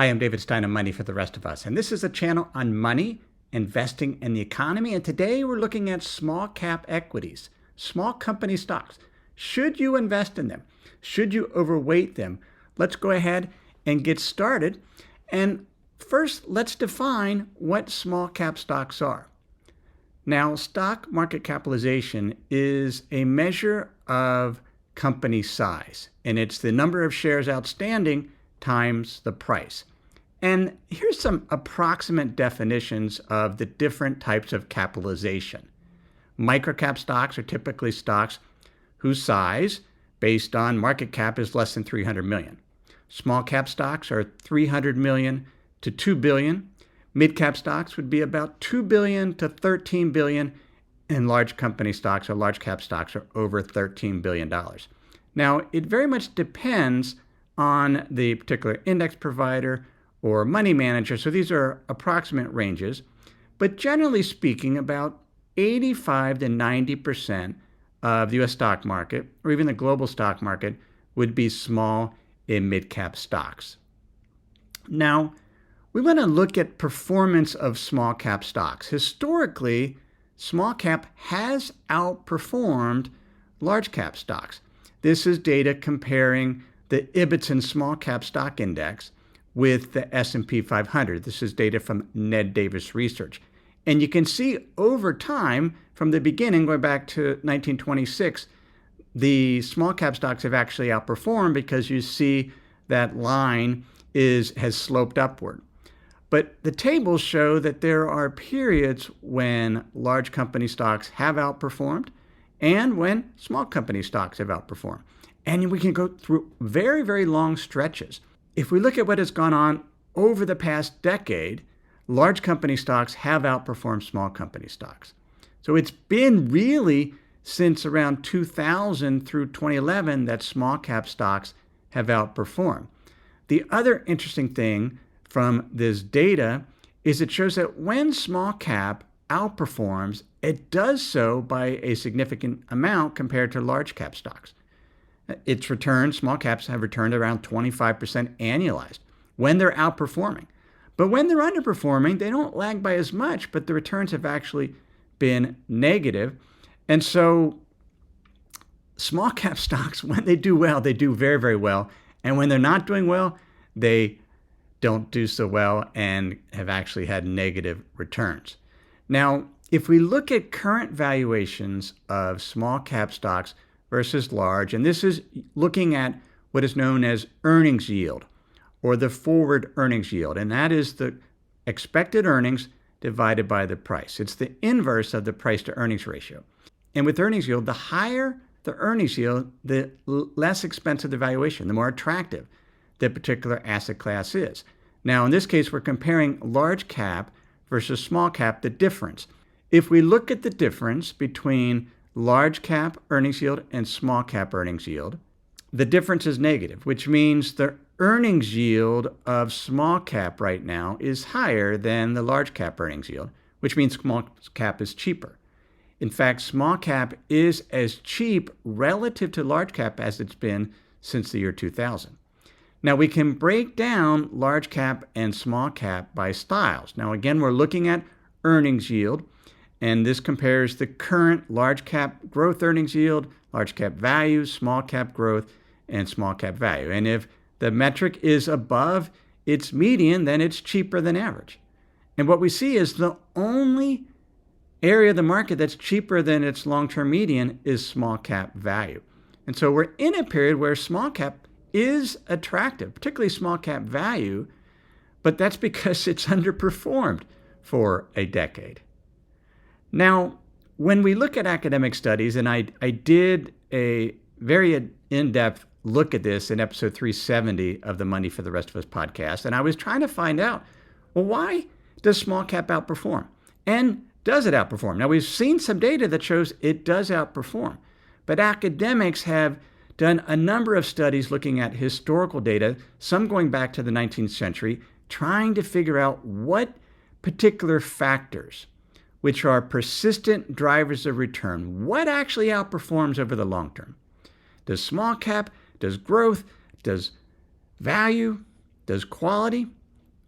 Hi, I'm David Stein of Money for the Rest of Us, and this is a channel on money, investing, and the economy. And today we're looking at small cap equities, small company stocks. Should you invest in them? Should you overweight them? Let's go ahead and get started. And first, let's define what small cap stocks are. Now, stock market capitalization is a measure of company size, and it's the number of shares outstanding times the price. And here's some approximate definitions of the different types of capitalization. Microcap stocks are typically stocks whose size, based on market cap, is less than 300 million. Small cap stocks are 300 million to 2 billion. Mid-cap stocks would be about 2 billion to 13 billion, and large company stocks or large cap stocks are over $13 billion. Now, it very much depends on the particular index provider or money manager, so these are approximate ranges, but generally speaking, about 85 to 90% of the U.S. stock market, or even the global stock market, would be small and mid-cap stocks. Now, we want to look at performance of small cap stocks. Historically, small cap has outperformed large cap stocks. This is data comparing the Ibbotson Small Cap Stock Index with the S&P 500. This is data from Ned Davis Research. And you can see over time, from the beginning, going back to 1926, the small cap stocks have actually outperformed because you see that line has sloped upward. But the tables show that there are periods when large company stocks have outperformed and when small company stocks have outperformed. And we can go through very, very long stretches. If we look at what has gone on over the past decade, large company stocks have outperformed small company stocks. So it's been really since around 2000 through 2011 that small cap stocks have outperformed. The other interesting thing from this data is it shows that when small cap outperforms, it does so by a significant amount compared to large cap stocks. Its returns, small caps have returned around 25% annualized when they're outperforming. But when they're underperforming, they don't lag by as much, but the returns have actually been negative. And so small cap stocks, when they do well, they do very, very well. And when they're not doing well, they don't do so well and have actually had negative returns. Now, if we look at current valuations of small cap stocks versus large, and this is looking at what is known as earnings yield or the forward earnings yield, and that is the expected earnings divided by the price. It's the inverse of the price to earnings ratio. And with earnings yield, the higher the earnings yield, the less expensive the valuation, the more attractive the particular asset class is. Now, in this case, we're comparing large cap versus small cap, the difference. If we look at the difference between large cap earnings yield and small cap earnings yield, the difference is negative, which means the earnings yield of small cap right now is higher than the large cap earnings yield, which means small cap is cheaper. In fact, small cap is as cheap relative to large cap as it's been since the year 2000. Now, we can break down large cap and small cap by styles. Now, again, we're looking at earnings yield, and this compares the current large cap growth earnings yield, large cap value, small cap growth, and small cap value. And if the metric is above its median, then it's cheaper than average. And what we see is the only area of the market that's cheaper than its long-term median is small cap value. And so we're in a period where small cap is attractive, particularly small cap value, but that's because it's underperformed for a decade. Now, when we look at academic studies, and I did a very in-depth look at this in episode 370 of the Money for the Rest of Us podcast, and I was trying to find out, well, why does small cap outperform? And does it outperform? Now, we've seen some data that shows it does outperform, but academics have done a number of studies looking at historical data, some going back to the 19th century, trying to figure out what particular factors, which are persistent drivers of return, what actually outperforms over the long term. Does small cap, does growth, does value, does quality?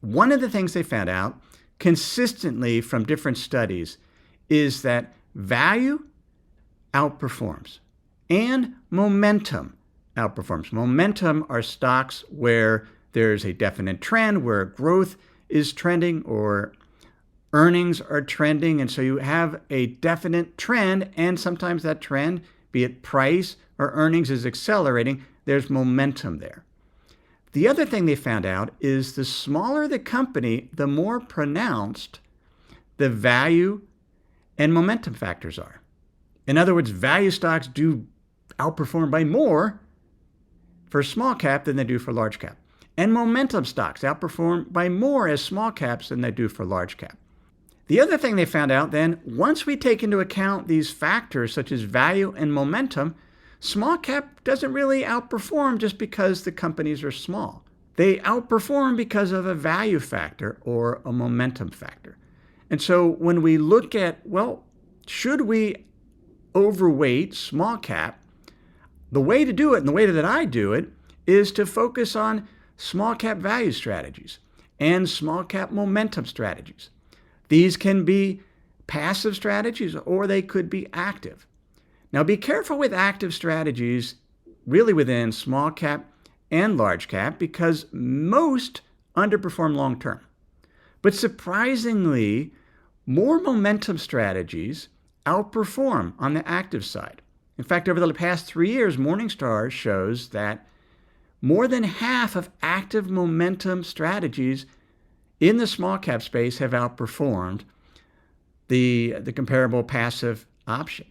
one of the things they found out consistently from different studies is that value outperforms and momentum outperforms. Momentum are stocks where there's a definite trend, where growth is trending or earnings are trending. And so you have a definite trend, and sometimes that trend, be it price or earnings, is accelerating. There's momentum there. The other thing they found out is the smaller the company, the more pronounced the value and momentum factors are. In other words, value stocks do outperform by more for small cap than they do for large cap. And momentum stocks outperform by more as small caps than they do for large cap. The other thing they found out then, once we take into account these factors such as value and momentum, small cap doesn't really outperform just because the companies are small. They outperform because of a value factor or a momentum factor. And so when we look at, well, should we overweight small cap? The way to do it, and the way that I do it, is to focus on small cap value strategies and small cap momentum strategies. These can be passive strategies or they could be active. Now be careful with active strategies really within small cap and large cap because most underperform long term. But surprisingly, more momentum strategies outperform on the active side. In fact, over the past 3 years, Morningstar shows that more than half of active momentum strategies in the small cap space have outperformed the comparable passive option.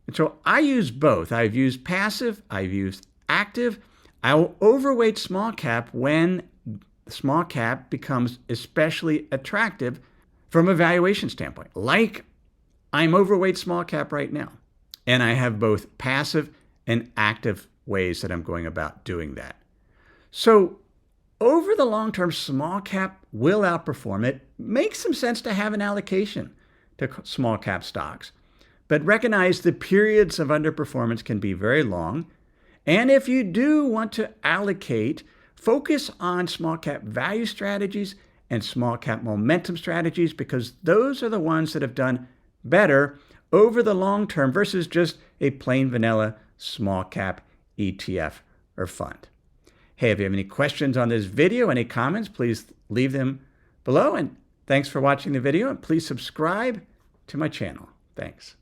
And so I use both. I've used passive, I've used active. I will overweight small cap when small cap becomes especially attractive from a valuation standpoint. Like I'm overweight small cap right now. And I have both passive and active ways that I'm going about doing that. So over the long term, small cap will outperform. It makes some sense to have an allocation to small cap stocks, but recognize the periods of underperformance can be very long. And if you do want to allocate, focus on small cap value strategies and small cap momentum strategies because those are the ones that have done better over the long term versus just a plain vanilla small cap ETF or fund. Hey, if you have any questions on this video, any comments, please leave them below. And thanks for watching the video. And please subscribe to my channel. Thanks.